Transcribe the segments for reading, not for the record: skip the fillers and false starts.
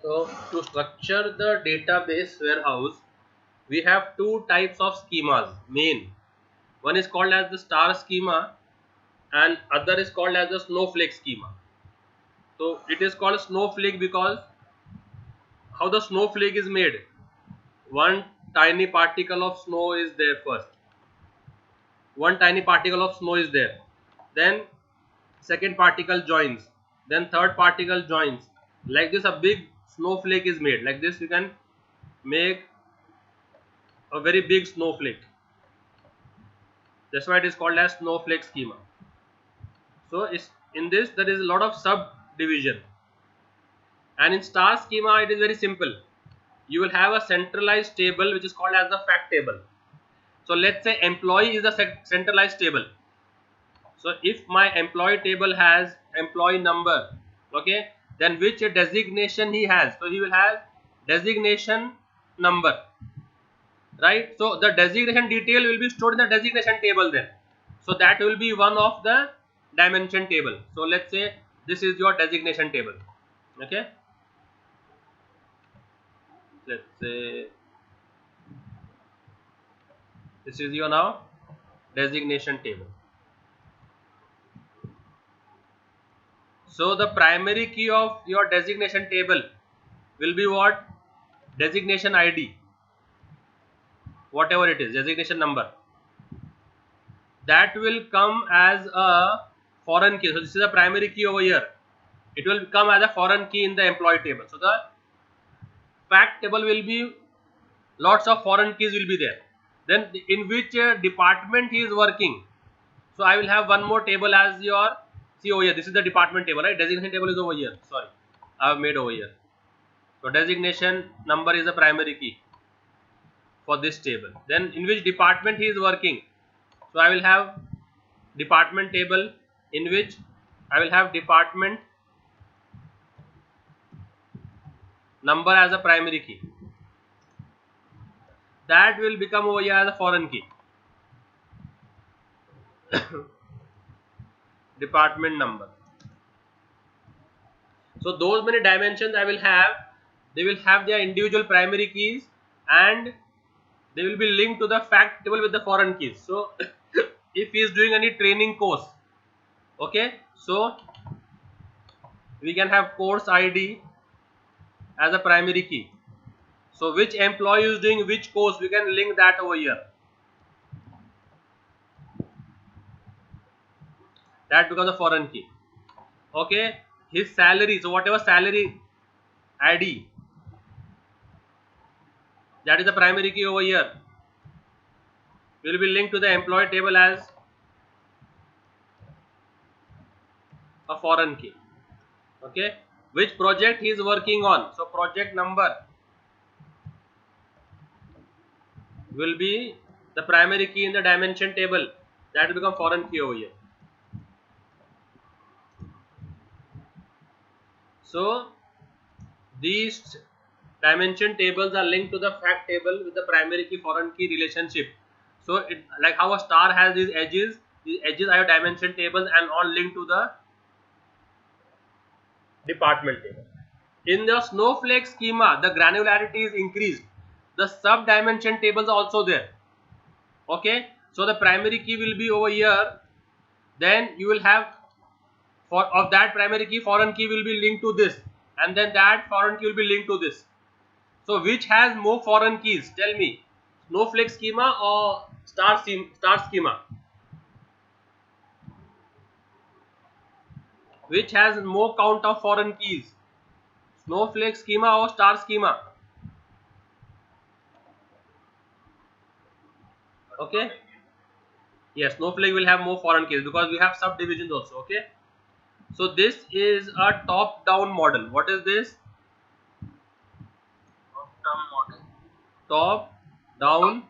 So to structure the database warehouse, we have two types of schemas main. One is called as the star schema and other is called as the snowflake schema. So it is called snowflake because how the snowflake is made. One tiny particle of snow is there first. One tiny particle of snow is there. Then second particle joins. Then third particle joins. Like this a big snowflake is made. Like this you can make a very big snowflake. That's why it is called as snowflake schema. So in this there is a lot of subdivision. And in star schema it is very simple. You will have a centralized table which is called as the fact table. So let's say employee is a centralized table. So if my employee table has employee number, okay, then which designation he has. So he will have designation number, right? So the designation detail will be stored in the designation table then. So that will be one of the dimension table. So let's say this is your designation table, okay. Let's say this is your now designation table. So the primary key of your designation table will be what? Designation ID, whatever it is, designation number. That will come as a foreign key. So this is a primary key over here. It will come as a foreign key in the employee table. So the fact table will be lots of foreign keys will be there. Then in which department he is working. So I will have one more table as your, see over here, this is the department table, right? Designation table is over here. Sorry, I have made over here. So designation number is a primary key for this table. Then in which department he is working. So I will have department table in which I will have department number as a primary key. That will become over here as a foreign key. Department number. So those many dimensions I will have, they will have their individual primary keys and they will be linked to the fact table with the foreign keys. So if he is doing any training course, okay, so we can have course ID as a primary key. So which employee is doing which course, we can link that over here. That becomes a foreign key. Okay, his salary, so whatever salary ID, that is the primary key over here, will be linked to the employee table as a foreign key. Okay, which project he is working on, so project number will be the primary key in the dimension table, that will become foreign key over here. So these dimension tables are linked to the fact table with the primary key foreign key relationship. So it, like how a star has these edges are your dimension tables and all linked to the department table. In the snowflake schema, the granularity is increased. The sub dimension tables are also there. Okay, so the primary key will be over here. Then you will have of that primary key, foreign key will be linked to this, and then that foreign key will be linked to this. So which has more foreign keys? Tell me, snowflake schema or star schema? Which has more count of foreign keys? Snowflake schema or star schema? Okay. Yes, snowflake will have more foreign keys because we have subdivisions also. Okay. So this is a top-down model. What is this? Top-down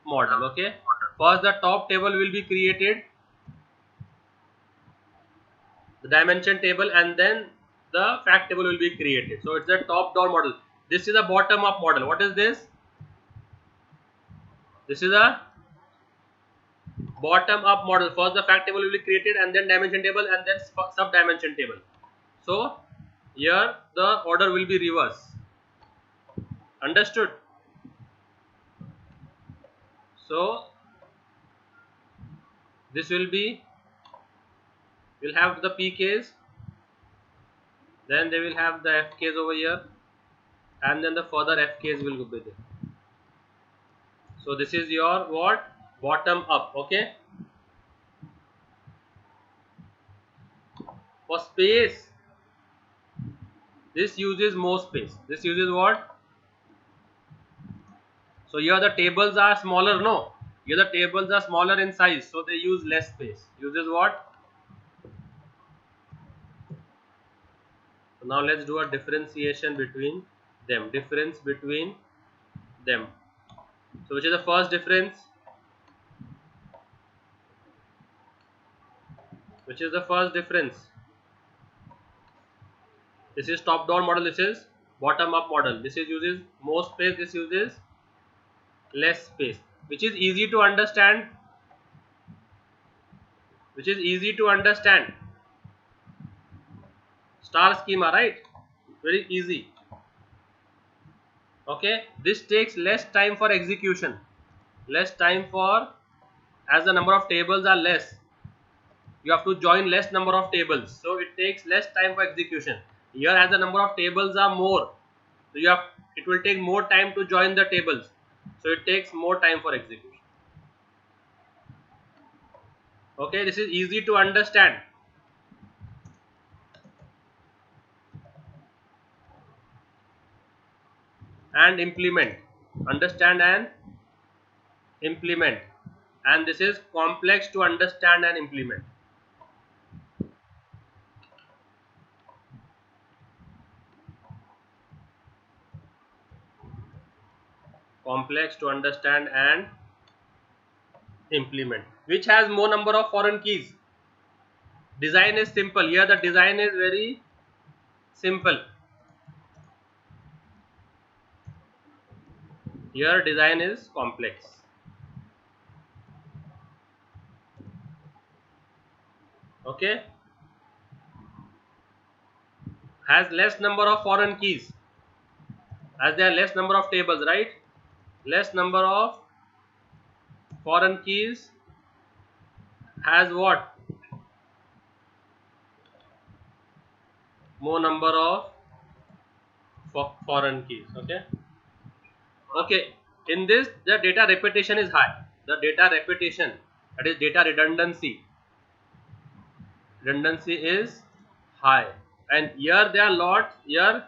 model. Okay. First, the top table will be created, the dimension table, and then the fact table will be created. So it's a top-down model. This is a bottom-up model. What is this? This is a bottom-up model. First, the fact table will be created, and then dimension table, and then sub-dimension table. So Here the order will be reverse. Understood? So this will be, we'll have the PKs, then they will have the FKs over here, and then the further FKs will be there. So this is your what? Bottom up. Okay. For space, this uses more space. This uses what? So here the tables are smaller, no? Here the tables are smaller in size, so they use less space. Uses what? So now let's do a differentiation between them. Difference between them. So which is the first difference? Which is the first difference? This is top down model, this is bottom up model. This is uses more space, this uses less space. Which is easy to understand. Which is easy to understand. Star schema, right? Very easy. Okay, this takes less time for execution. Less time for, as the number of tables are less, you have to join less number of tables, so it takes less time for execution. Here as the number of tables are more, so it will take more time to join the tables, so it takes more time for execution. Okay, this is easy to understand. And implement, understand and implement, and this is complex to understand and implement. Complex to understand and implement. Which has more number of foreign keys? Design is simple. Here the design is very simple. Here design is complex. Okay. Has less number of foreign keys, as there are less number of tables, right? Less number of foreign keys has what? More number of foreign keys. Okay. Okay, in this the data repetition is high. The data repetition, that is data redundancy is high, and here there are lots. Here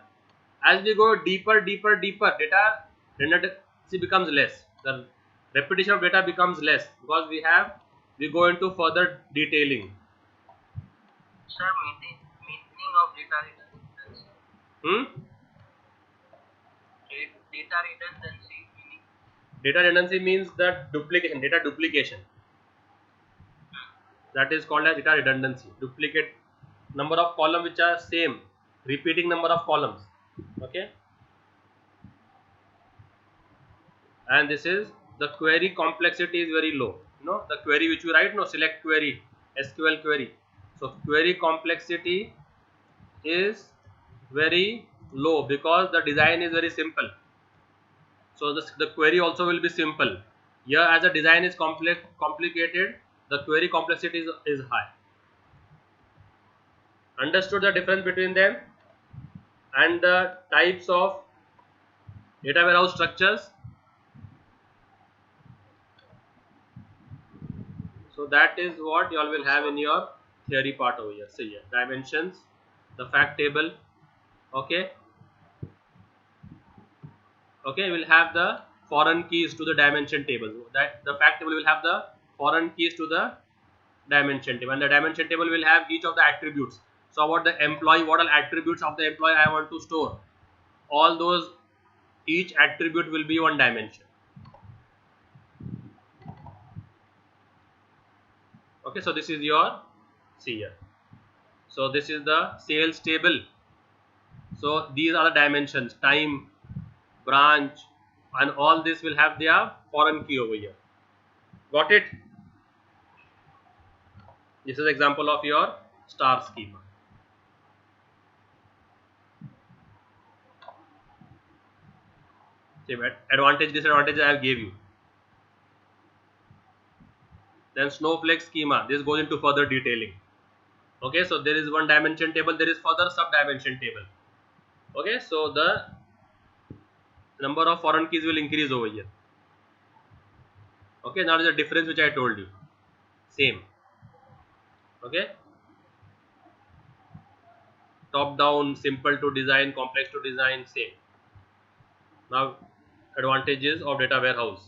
as we go deeper, data redundancy becomes less. The repetition of data becomes less because we go into further detailing. Sir, meaning of data redundancy. Data redundancy meaning? Data redundancy means that duplication, data duplication. That is called as data redundancy. Duplicate number of columns which are same, repeating number of columns. Okay. And this is the query complexity is very low. The query which you write, select query, SQL query. So query complexity is very low because the design is very simple. So the query also will be simple. Here as the design is complicated, the query complexity is high. Understood the difference between them and the types of data warehouse structures? So that is what you all will have in your theory part over here. So here, dimensions, the fact table. Okay. Okay, we'll have the foreign keys to the dimension table. That the fact table will have the foreign keys to the dimension table, and the dimension table will have each of the attributes. So about the employee, what are attributes of the employee I want to store? All those, each attribute will be one dimension. Okay, so this is your, see here. So this is the sales table. So these are the dimensions, time, branch, and all this will have their foreign key over here. Got it? This is example of your star schema. Same advantage, disadvantage I have gave you. Then Snowflake schema. This goes into further detailing. Okay, so there is one dimension table. There is further sub dimension table. Okay, so the number of foreign keys will increase over here. Okay, now there is a difference which I told you. Same. Okay, top down, simple to design, complex to design, same. Now advantages of data warehouse.